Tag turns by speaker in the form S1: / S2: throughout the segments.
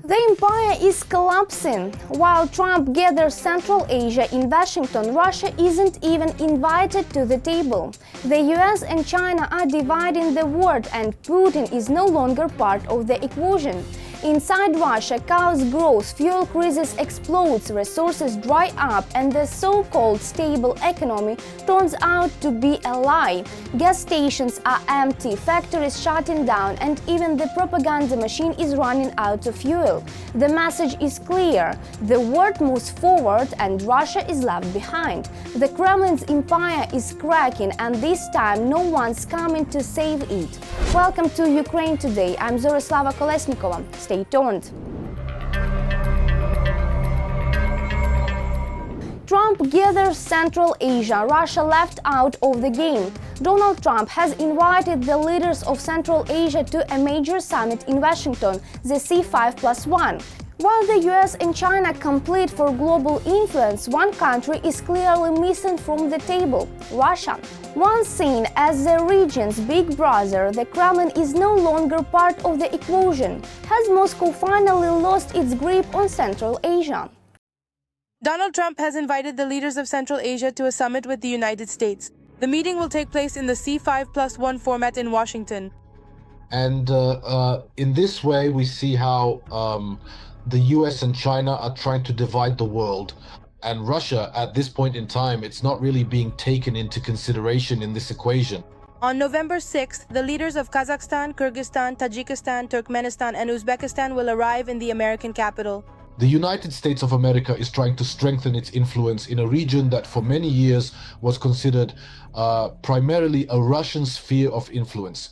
S1: The empire is collapsing. While Trump gathers Central Asia in Washington, Russia isn't even invited to the table. The US and China are dividing the world, and Putin is no longer part of the equation. Inside Russia, chaos grows, fuel crisis explodes, resources dry up, and the so-called stable economy turns out to be a lie. Gas stations are empty, factories shutting down, and even the propaganda machine is running out of fuel. The message is clear: the world moves forward and Russia is left behind. The Kremlin's empire is cracking, and this time no one's coming to save it. Welcome to Ukraine Today. I'm Zoroslava Kolesnikova. Stay tuned. Trump gathers Central Asia. Russia left out of the game. Donald Trump has invited the leaders of Central Asia to a major summit in Washington, the C5+1. While the US and China compete for global influence, one country is clearly missing from the table: Russia. Once seen as the region's big brother, the Kremlin is no longer part of the equation. Has Moscow finally lost its grip on Central Asia?
S2: Donald Trump has invited the leaders of Central Asia to a summit with the United States. The meeting will take place in the C5+1 format in Washington.
S3: And in this way, we see how the US and China are trying to divide the world. And Russia, at this point in time, it's not really being taken into consideration in this equation.
S2: On November 6th, the leaders of Kazakhstan, Kyrgyzstan, Tajikistan, Turkmenistan, and Uzbekistan will arrive in the American capital.
S3: The United States of America is trying to strengthen its influence in a region that for many years was considered primarily a Russian sphere of influence.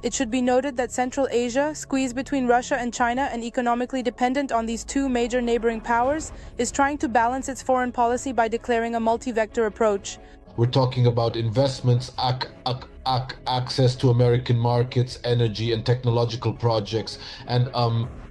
S2: It should be noted that Central Asia, squeezed between Russia and China and economically dependent on these two major neighboring powers, is trying to balance its foreign policy by declaring a multi-vector approach.
S3: We're talking about investments, access to American markets, energy and technological projects, and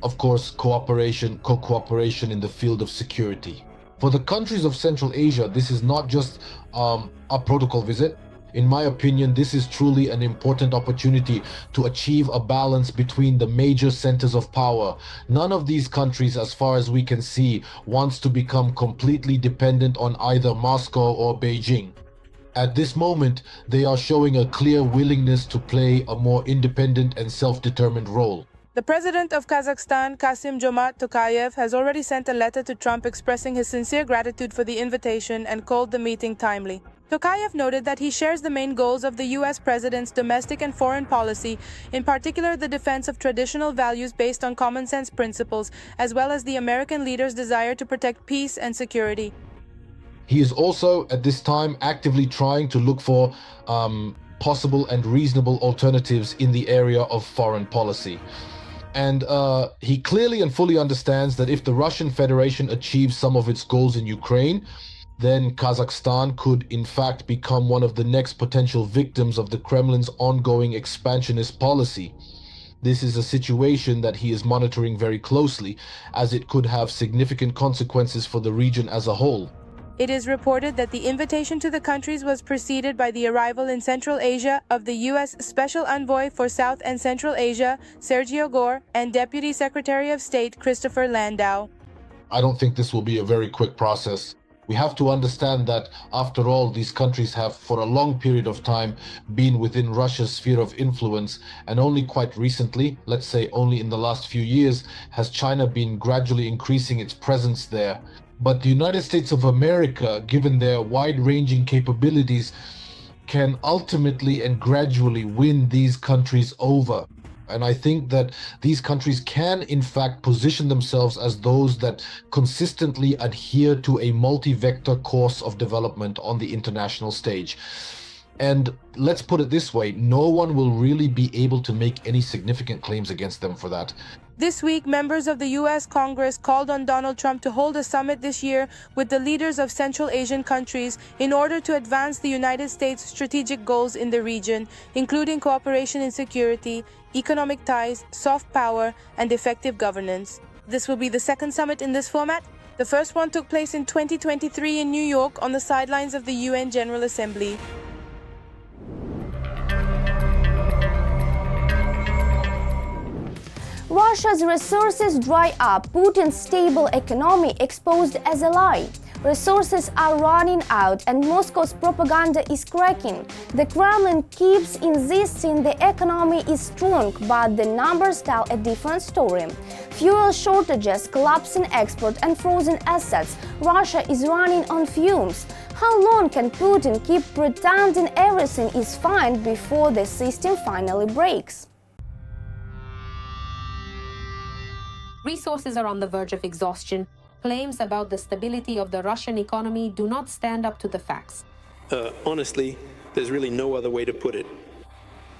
S3: of course, co-cooperation in the field of security. For the countries of Central Asia, this is not just a protocol visit. In my opinion, this is truly an important opportunity to achieve a balance between the major centers of power. None of these countries, as far as we can see, wants to become completely dependent on either Moscow or Beijing. At this moment, they are showing a clear willingness to play a more independent and self-determined role.
S2: The president of Kazakhstan, Kassym-Jomart Tokayev, has already sent a letter to Trump expressing his sincere gratitude for the invitation and called the meeting timely. Tokayev noted that he shares the main goals of the US president's domestic and foreign policy, in particular the defense of traditional values based on common sense principles, as well as the American leader's desire to protect peace and security.
S3: He is also, at this time, actively trying to look for possible and reasonable alternatives in the area of foreign policy. And he clearly and fully understands that if the Russian Federation achieves some of its goals in Ukraine, then Kazakhstan could in fact become one of the next potential victims of the Kremlin's ongoing expansionist policy. This is a situation that he is monitoring very closely, as it could have significant consequences for the region as a whole.
S2: It is reported that the invitation to the countries was preceded by the arrival in Central Asia of the U.S. Special Envoy for South and Central Asia, Sergio Gore, and Deputy Secretary of State Christopher Landau.
S3: I don't think this will be a very quick process. We have to understand that, after all, these countries have for a long period of time been within Russia's sphere of influence, and only quite recently, let's say only in the last few years, has China been gradually increasing its presence there. But the United States of America, given their wide-ranging capabilities, can ultimately and gradually win these countries over. And I think that these countries can, in fact, position themselves as those that consistently adhere to a multi-vector course of development on the international stage. And let's put it this way, no one will really be able to make any significant claims against them for that.
S2: This week, members of the U.S. Congress called on Donald Trump to hold a summit this year with the leaders of Central Asian countries in order to advance the United States' strategic goals in the region, including cooperation in security, economic ties, soft power, and effective governance. This will be the second summit in this format. The first one took place in 2023 in New York on the sidelines of the UN General Assembly.
S1: Russia's resources dry up, Putin's stable economy exposed as a lie. Resources are running out and Moscow's propaganda is cracking. The Kremlin keeps insisting the economy is strong, but the numbers tell a different story. Fuel shortages, collapsing export and frozen assets. Russia is running on fumes. How long can Putin keep pretending everything is fine before the system finally breaks?
S4: Resources are on the verge of exhaustion. Claims about the stability of the Russian economy do not stand up to the facts.
S5: Honestly, there's really no other way to put it.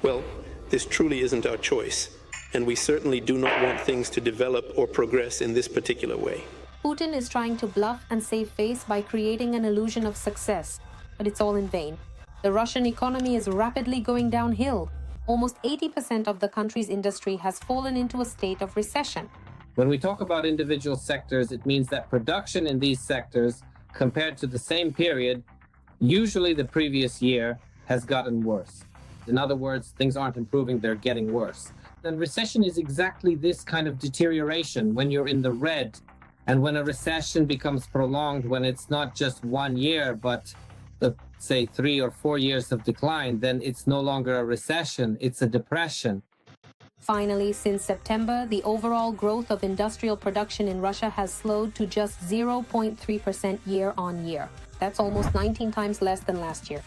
S5: Well, this truly isn't our choice, and we certainly do not want things to develop or progress in this particular way.
S4: Putin is trying to bluff and save face by creating an illusion of success, but it's all in vain. The Russian economy is rapidly going downhill. Almost 80% of the country's industry has fallen into a state of recession.
S6: When we talk about individual sectors, it means that production in these sectors, compared to the same period, usually the previous year, has gotten worse. In other words, things aren't improving, they're getting worse. And recession is exactly this kind of deterioration when you're in the red. And when a recession becomes prolonged, when it's not just 1 year, but say 3 or 4 years of decline, then it's no longer a recession, it's a depression.
S4: Finally, since September, the overall growth of industrial production in Russia has slowed to just 0.3% year-on-year. That's almost 19 times less than last year.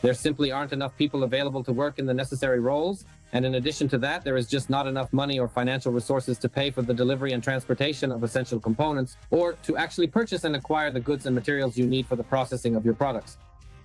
S6: There simply aren't enough people available to work in the necessary roles. And in addition to that, there is just not enough money or financial resources to pay for the delivery and transportation of essential components, or to actually purchase and acquire the goods and materials you need for the processing of your products.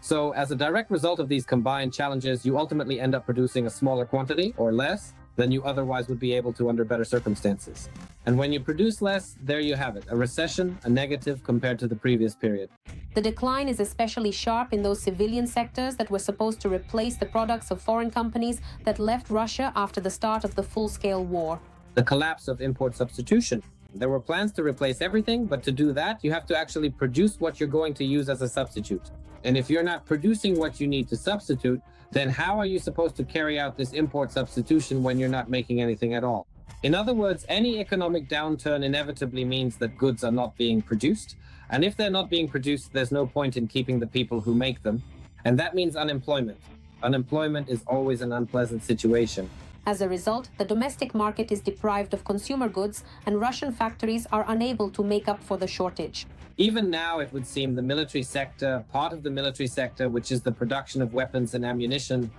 S6: So as a direct result of these combined challenges, you ultimately end up producing a smaller quantity or less than you otherwise would be able to under better circumstances. And when you produce less, there you have it, a recession, a negative compared to the previous period.
S4: The decline is especially sharp in those civilian sectors that were supposed to replace the products of foreign companies that left Russia after the start of the full-scale war.
S6: The collapse of import substitution. There were plans to replace everything, but to do that, you have to actually produce what you're going to use as a substitute. And if you're not producing what you need to substitute, then how are you supposed to carry out this import substitution when you're not making anything at all? In other words, any economic downturn inevitably means that goods are not being produced. And if they're not being produced, there's no point in keeping the people who make them. And that means unemployment. Unemployment is always an unpleasant situation.
S4: As a result, the domestic market is deprived of consumer goods, and Russian factories are unable to make up for the shortage.
S6: Even now, it would seem the military sector, part of the military sector, which is the production of weapons and ammunition,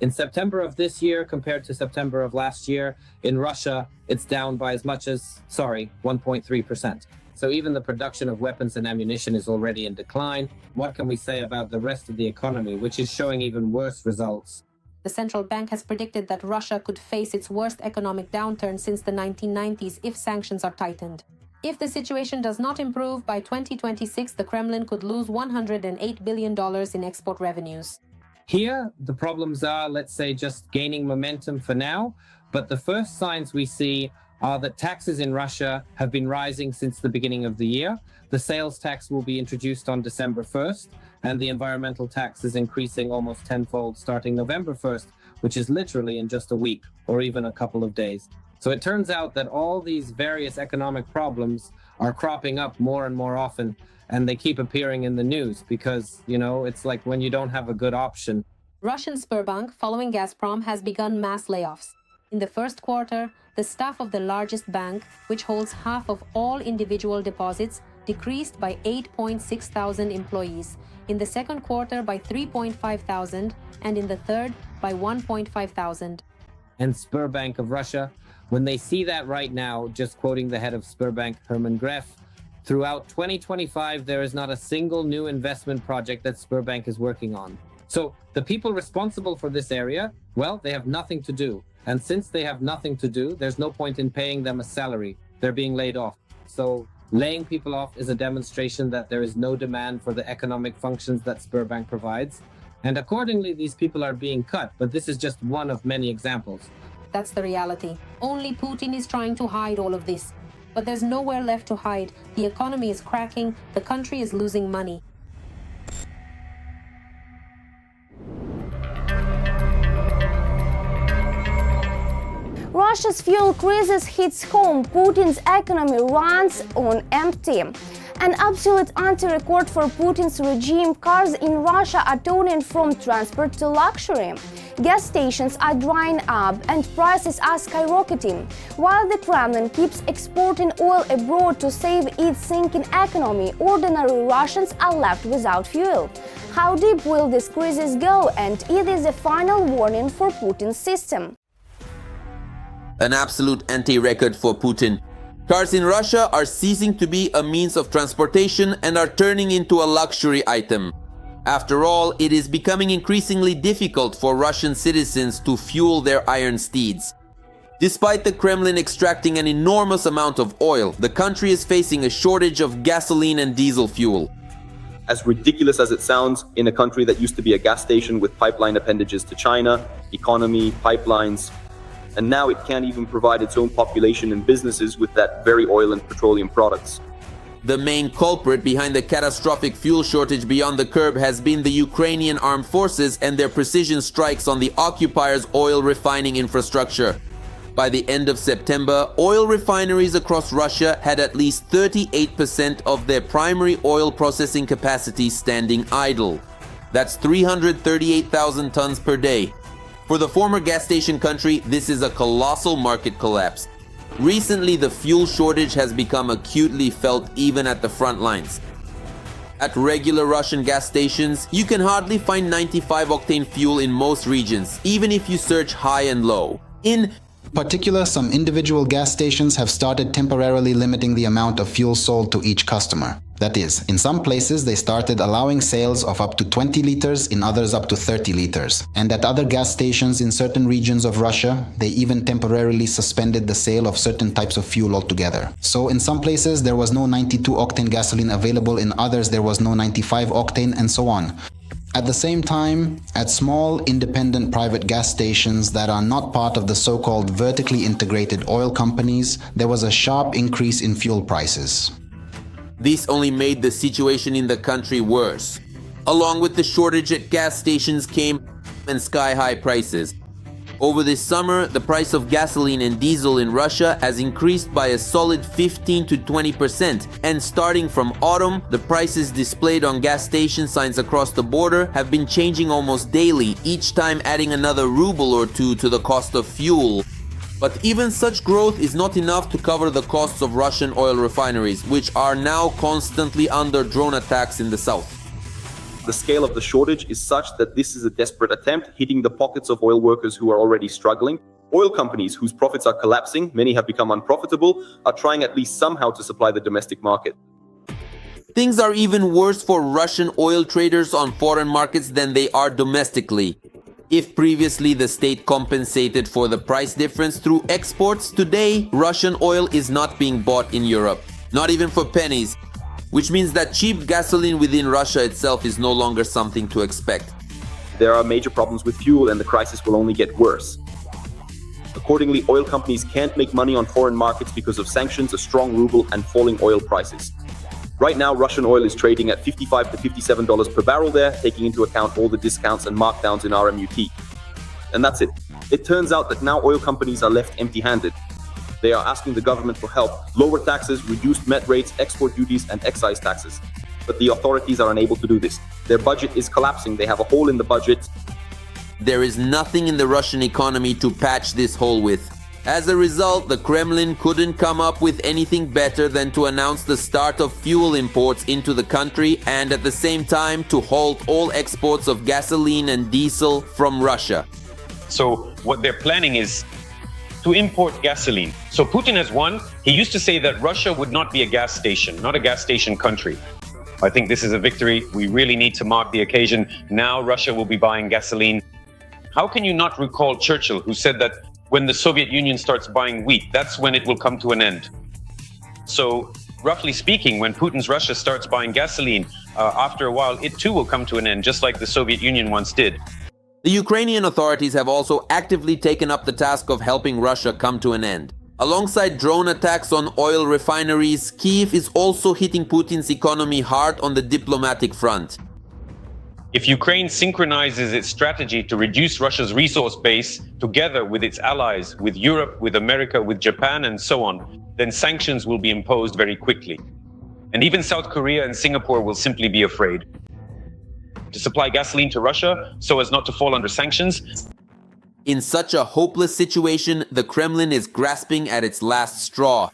S6: in September of this year compared to September of last year, in Russia, it's down by as much as, 1.3%. So even the production of weapons and ammunition is already in decline. What can we say about the rest of the economy, which is showing even worse results?
S4: The central bank has predicted that Russia could face its worst economic downturn since the 1990s if sanctions are tightened. If the situation does not improve, by 2026, the Kremlin could lose $108 billion in export revenues.
S6: Here, the problems are, let's say, just gaining momentum for now. But the first signs we see are that taxes in Russia have been rising since the beginning of the year. The sales tax will be introduced on December 1st, and the environmental tax is increasing almost tenfold starting November 1st, which is literally in just a week or even a couple of days. So it turns out that all these various economic problems are cropping up more and more often, and they keep appearing in the news because, it's like when you don't have a good option.
S4: Russian Sberbank, following Gazprom, has begun mass layoffs. In the first quarter, the staff of the largest bank, which holds half of all individual deposits, decreased by 8.6 thousand employees, in the second quarter by 3.5 thousand, and in the third by 1.5 thousand.
S6: And Sberbank of Russia, when they see that right now, just quoting the head of Sberbank, Herman Greff, throughout 2025, there is not a single new investment project that Sberbank is working on. So the people responsible for this area, well, they have nothing to do. And since they have nothing to do, there's no point in paying them a salary. They're being laid off. So laying people off is a demonstration that there is no demand for the economic functions that Sberbank provides. And accordingly, these people are being cut. But this is just one of many examples.
S4: That's the reality. Only Putin is trying to hide all of this. But there's nowhere left to hide. The economy is cracking. The country is losing money.
S1: Russia's fuel crisis hits home, Putin's economy runs on empty. An absolute anti-record for Putin's regime. Cars in Russia are turning from transport to luxury. Gas stations are drying up and prices are skyrocketing. While the Kremlin keeps exporting oil abroad to save its sinking economy, ordinary Russians are left without fuel. How deep will this crisis go, and it is a final warning for Putin's system?
S7: An absolute anti-record for Putin. Cars in Russia are ceasing to be a means of transportation and are turning into a luxury item. After all, it is becoming increasingly difficult for Russian citizens to fuel their iron steeds. Despite the Kremlin extracting an enormous amount of oil, the country is facing a shortage of gasoline and diesel fuel.
S8: As ridiculous as it sounds, in a country that used to be a gas station with pipeline appendages to China, economy, pipelines, and now it can't even provide its own population and businesses with that very oil and petroleum products.
S7: The main culprit behind the catastrophic fuel shortage beyond the curb has been the Ukrainian armed forces and their precision strikes on the occupier's oil refining infrastructure. By the end of September, oil refineries across Russia had at least 38% of their primary oil processing capacity standing idle. That's 338,000 tons per day. For the former gas station country, this is a colossal market collapse. Recently, the fuel shortage has become acutely felt even at the front lines. At regular Russian gas stations, you can hardly find 95-octane fuel in most regions, even if you search high and low. In
S9: particular, some individual gas stations have started temporarily limiting the amount of fuel sold to each customer. That is, in some places they started allowing sales of up to 20 liters, in others up to 30 liters. And at other gas stations in certain regions of Russia, they even temporarily suspended the sale of certain types of fuel altogether. So in some places there was no 92-octane gasoline available, in others there was no 95-octane, and so on. At the same time, at small, independent private gas stations that are not part of the so-called vertically integrated oil companies, there was a sharp increase in fuel prices.
S7: This only made the situation in the country worse. Along with the shortage at gas stations came sky-high prices. Over this summer, the price of gasoline and diesel in Russia has increased by a solid 15 to 20%, and starting from autumn, the prices displayed on gas station signs across the border have been changing almost daily, each time adding another ruble or two to the cost of fuel. But even such growth is not enough to cover the costs of Russian oil refineries, which are now constantly under drone attacks in the south.
S8: The scale of the shortage is such that this is a desperate attempt hitting the pockets of oil workers who are already struggling. Oil companies whose profits are collapsing, many have become unprofitable, are trying at least somehow to supply the domestic market.
S7: Things are even worse for Russian oil traders on foreign markets than they are domestically. If previously the state compensated for the price difference through exports, today Russian oil is not being bought in Europe, not even for pennies, which means that cheap gasoline within Russia itself is no longer something to expect.
S8: There are major problems with fuel, and the crisis will only get worse. Accordingly, oil companies can't make money on foreign markets because of sanctions, a strong ruble, and falling oil prices. Right now, Russian oil is trading at $55 to $57 per barrel there, taking into account all the discounts and markdowns in RMUT. And that's it. It turns out that now oil companies are left empty-handed. They are asking the government for help, lower taxes, reduced met rates, export duties, and excise taxes. But the authorities are unable to do this. Their budget is collapsing. They have a hole in the budget.
S7: There is nothing in the Russian economy to patch this hole with. As a result, the Kremlin couldn't come up with anything better than to announce the start of fuel imports into the country and at the same time to halt all exports of gasoline and diesel from Russia.
S10: So what they're planning is to import gasoline. So Putin has won. He used to say that Russia would not be a gas station, not a gas station country. I think this is a victory. We really need to mark the occasion. Now Russia will be buying gasoline. How can you not recall Churchill, who said that when the Soviet Union starts buying wheat, that's when it will come to an end. So, roughly speaking, when Putin's Russia starts buying gasoline, after a while, it too will come to an end, just like the Soviet Union once did.
S7: The Ukrainian authorities have also actively taken up the task of helping Russia come to an end. Alongside drone attacks on oil refineries, Kyiv is also hitting Putin's economy hard on the diplomatic front.
S10: If Ukraine synchronizes its strategy to reduce Russia's resource base together with its allies, with Europe, with America, with Japan, and so on, then sanctions will be imposed very quickly. And even South Korea and Singapore will simply be afraid to supply gasoline to Russia so as not to fall under sanctions.
S7: In such a hopeless situation, the Kremlin is grasping at its last straw.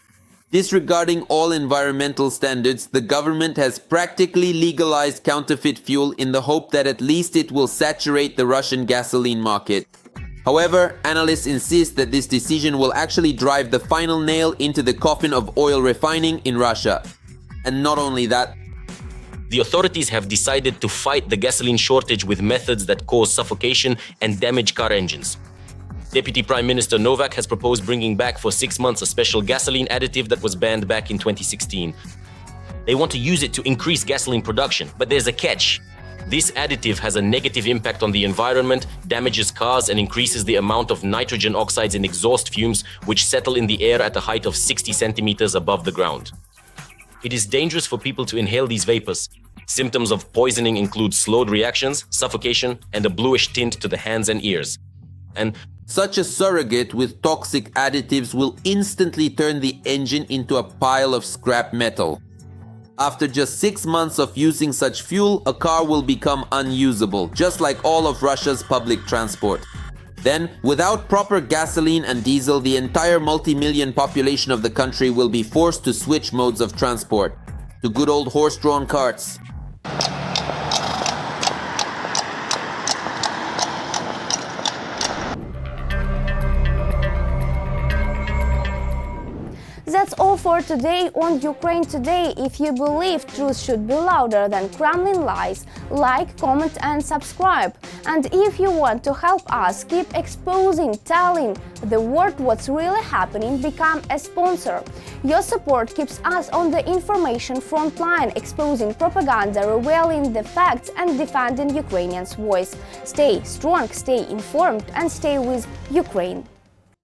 S7: Disregarding all environmental standards, the government has practically legalized counterfeit fuel in the hope that at least it will saturate the Russian gasoline market. However, analysts insist that this decision will actually drive the final nail into the coffin of oil refining in Russia. And not only that,
S11: the authorities have decided to fight the gasoline shortage with methods that cause suffocation and damage car engines. Deputy Prime Minister Novak has proposed bringing back for 6 months a special gasoline additive that was banned back in 2016. They want to use it to increase gasoline production, but there's a catch. This additive has a negative impact on the environment, damages cars, and increases the amount of nitrogen oxides in exhaust fumes, which settle in the air at a height of 60 centimeters above the ground. It is dangerous for people to inhale these vapors. Symptoms of poisoning include slowed reactions, suffocation, and a bluish tint to the hands and ears. And
S7: such a surrogate with toxic additives will instantly turn the engine into a pile of scrap metal. After just 6 months of using such fuel, a car will become unusable, just like all of Russia's public transport. Then, without proper gasoline and diesel, the entire multi-million population of the country will be forced to switch modes of transport to good old horse-drawn carts.
S1: That's all for today on Ukraine Today. If you believe truth should be louder than Kremlin lies, like, comment and subscribe. And if you want to help us keep exposing, telling the world what's really happening, become a sponsor. Your support keeps us on the information front line, exposing propaganda, revealing the facts and defending Ukrainians' voice. Stay strong, stay informed and stay with Ukraine.